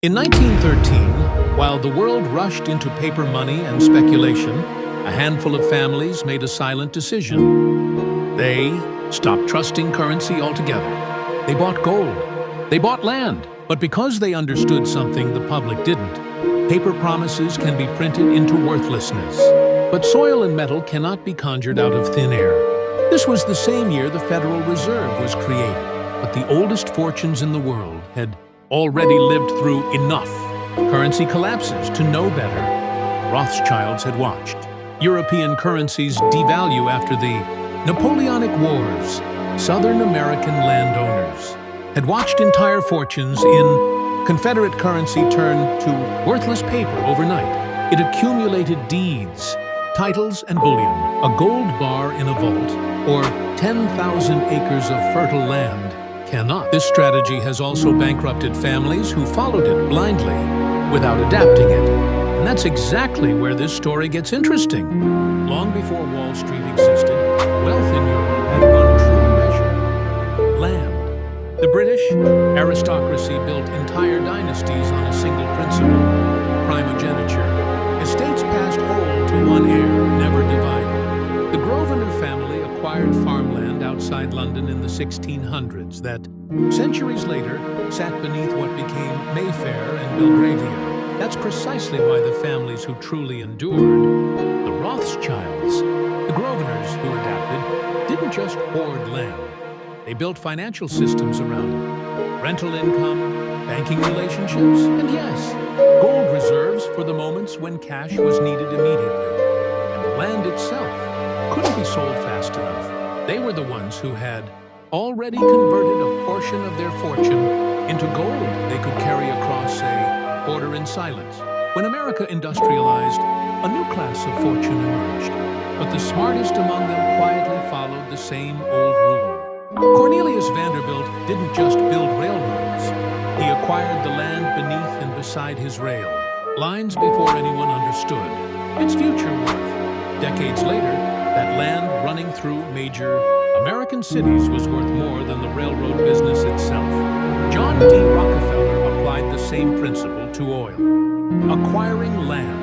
In 1913, while the world rushed into paper money and speculation, a handful of families made a silent decision. They stopped trusting currency altogether. They bought gold. They bought land. But because they understood something the public didn't, paper promises can be printed into worthlessness. But soil and metal cannot be conjured out of thin air. This was the same year the Federal Reserve was created, but the oldest fortunes in the world had already lived through enough. Currency collapses to know better. Rothschilds had watched. European currencies devalue after the Napoleonic Wars. Southern American landowners had watched entire fortunes in Confederate currency turn to worthless paper overnight. It accumulated deeds, titles, and bullion, a gold bar in a vault, or 10,000 acres of fertile land cannot. This strategy has also bankrupted families who followed it blindly without adapting it. And that's exactly where this story gets interesting. Long before Wall Street existed, wealth in Europe had one true measure: land. The British aristocracy built entire dynasties on a single principle: primogeniture. Estates passed whole to one heir, never divided. The Grosvenor family acquired farmland outside London in the 1600s that, centuries later, sat beneath what became Mayfair and Belgravia. That's precisely why the families who truly endured, the Rothschilds, the Grosvenors who adapted, didn't just hoard land. They built financial systems around it. Rental income, banking relationships, and yes, gold reserves for the moments when cash was needed immediately. And the land itself couldn't be sold fast enough. They were the ones who had already converted a portion of their fortune into gold they could carry across a border in silence. When America industrialized, a new class of fortune emerged, but the smartest among them quietly followed the same old rule. Cornelius Vanderbilt didn't just build railroads. He acquired the land beneath and beside his rail, lines before anyone understood its future worth. Decades later, that land running through major American cities was worth more than the railroad business itself. John D. Rockefeller applied the same principle to oil, acquiring land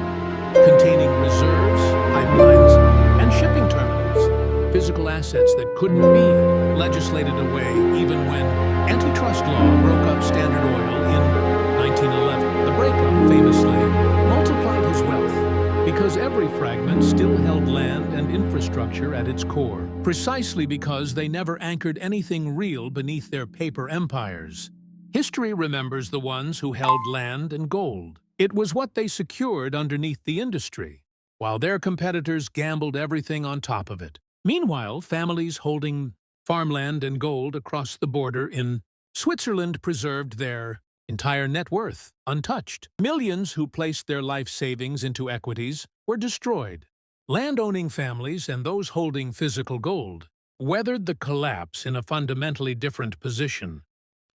containing reserves, pipelines, and shipping terminals, physical assets that couldn't be legislated away even when antitrust law broke up Standard Oil in 1911. The breakup famously multiplied his wealth because every fragment still held land and infrastructure at its core, precisely because they never anchored anything real beneath their paper empires. History remembers the ones who held land and gold. It was what they secured underneath the industry, while their competitors gambled everything on top of it. Meanwhile, families holding farmland and gold across the border in Switzerland preserved their entire net worth, untouched. Millions who placed their life savings into equities were destroyed. Land-owning families and those holding physical gold weathered the collapse in a fundamentally different position.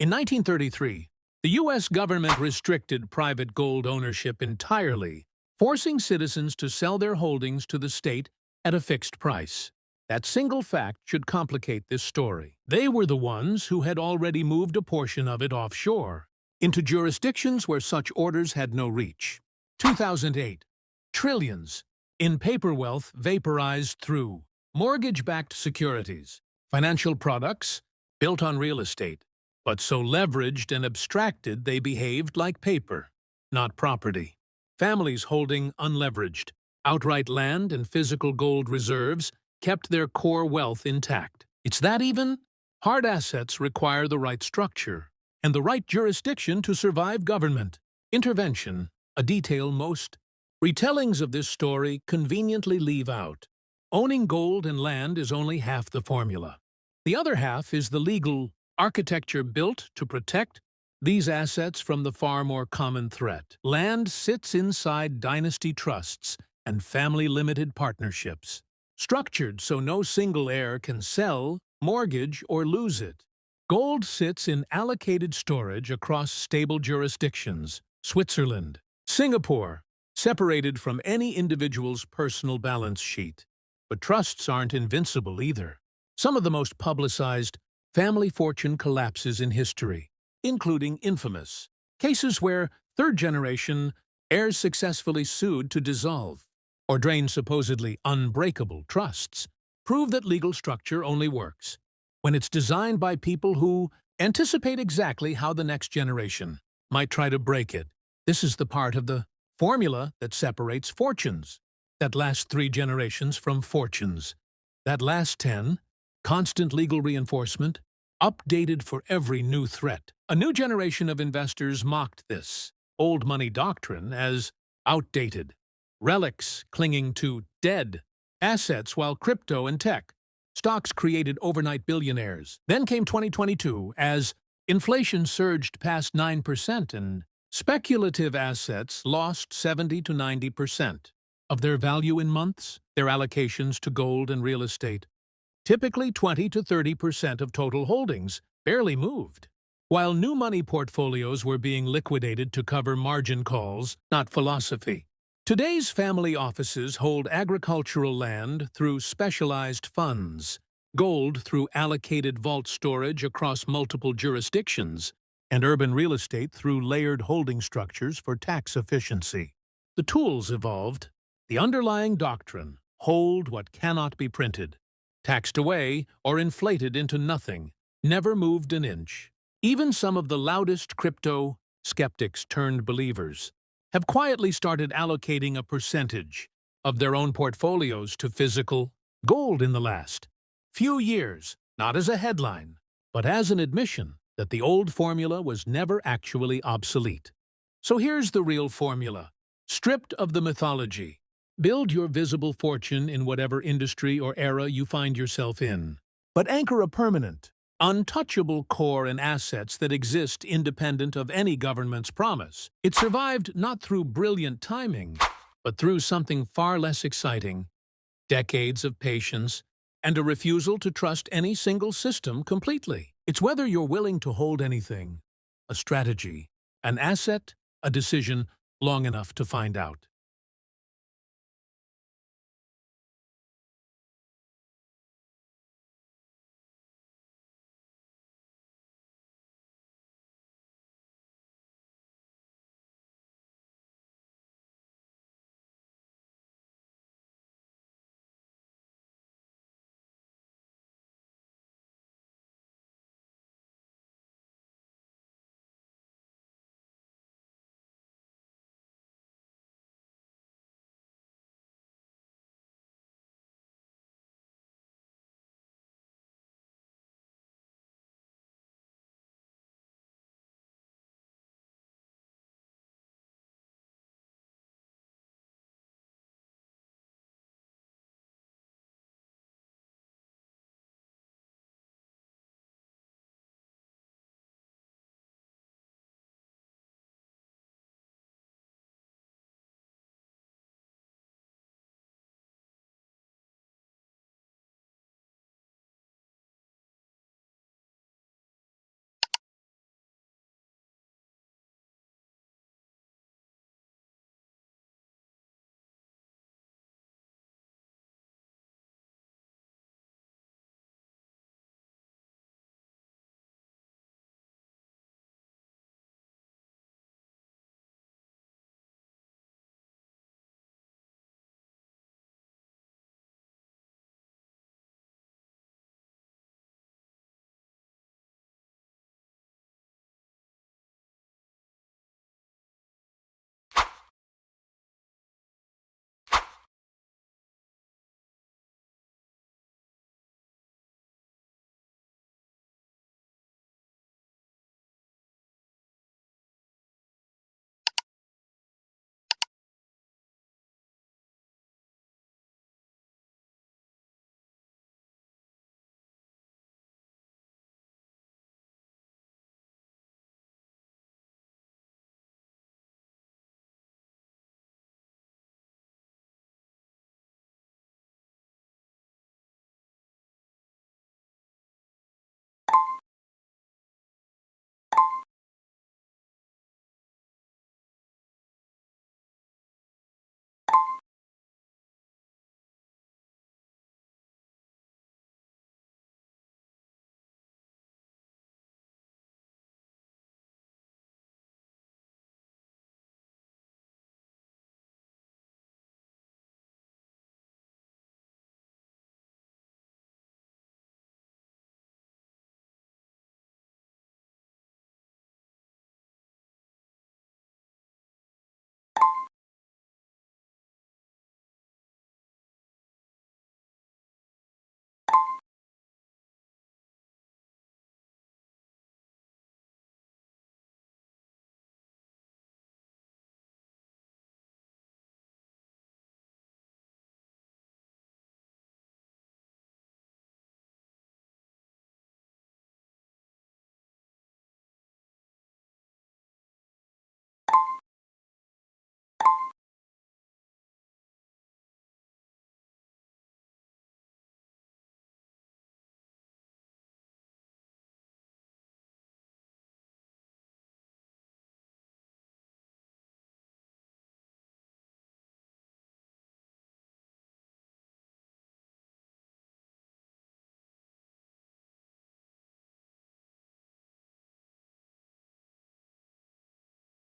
In 1933, the U.S. government restricted private gold ownership entirely, forcing citizens to sell their holdings to the state at a fixed price. That single fact should complicate this story. They were the ones who had already moved a portion of it offshore, into jurisdictions where such orders had no reach. 2008. Trillions in paper wealth vaporized through mortgage-backed securities, financial products built on real estate, but so leveraged and abstracted they behaved like paper, not property. Families holding unleveraged, outright land and physical gold reserves kept their core wealth intact. It's that even? Hard assets require the right structure and the right jurisdiction to survive government intervention, a detail most retellings of this story conveniently leave out. Owning gold and land is only half the formula. The other half is the legal architecture built to protect these assets from the far more common threat. Land sits inside dynasty trusts and family-limited partnerships, structured so no single heir can sell, mortgage, or lose it. Gold sits in allocated storage across stable jurisdictions: Switzerland, Singapore, separated from any individual's personal balance sheet. But trusts aren't invincible either. Some of the most publicized family fortune collapses in history, including infamous cases where Third generation, heirs successfully sued to dissolve or drain supposedly unbreakable trusts, prove that legal structure only works when it's designed by people who anticipate exactly how the next generation might try to break it. This is the part of the formula that separates fortunes that last 3 generations from fortunes that last 10, constant legal reinforcement, updated for every new threat. A new generation of investors mocked this old money doctrine as outdated, relics clinging to dead assets, while crypto and tech stocks created overnight billionaires. Then came 2022 as inflation surged past 9% and speculative assets lost 70 to 90% of their value in months. Their allocations to gold and real estate, typically 20 to 30% of total holdings, barely moved, while new money portfolios were being liquidated to cover margin calls, not philosophy. Today's family offices hold agricultural land through specialized funds, gold through allocated vault storage across multiple jurisdictions, and urban real estate through layered holding structures for tax efficiency. The tools evolved. The underlying doctrine: hold what cannot be printed, taxed away or inflated into nothing, never moved an inch. Even some of the loudest crypto skeptics turned believers have quietly started allocating a percentage of their own portfolios to physical gold in the last few years, not as a headline, but as an admission that the old formula was never actually obsolete. So here's the real formula, stripped of the mythology. Build your visible fortune in whatever industry or era you find yourself in, but anchor a permanent, untouchable core and assets that exist independent of any government's promise. It survived not through brilliant timing, but through something far less exciting: decades of patience and a refusal to trust any single system completely. It's whether you're willing to hold anything, a strategy, an asset, a decision, long enough to find out.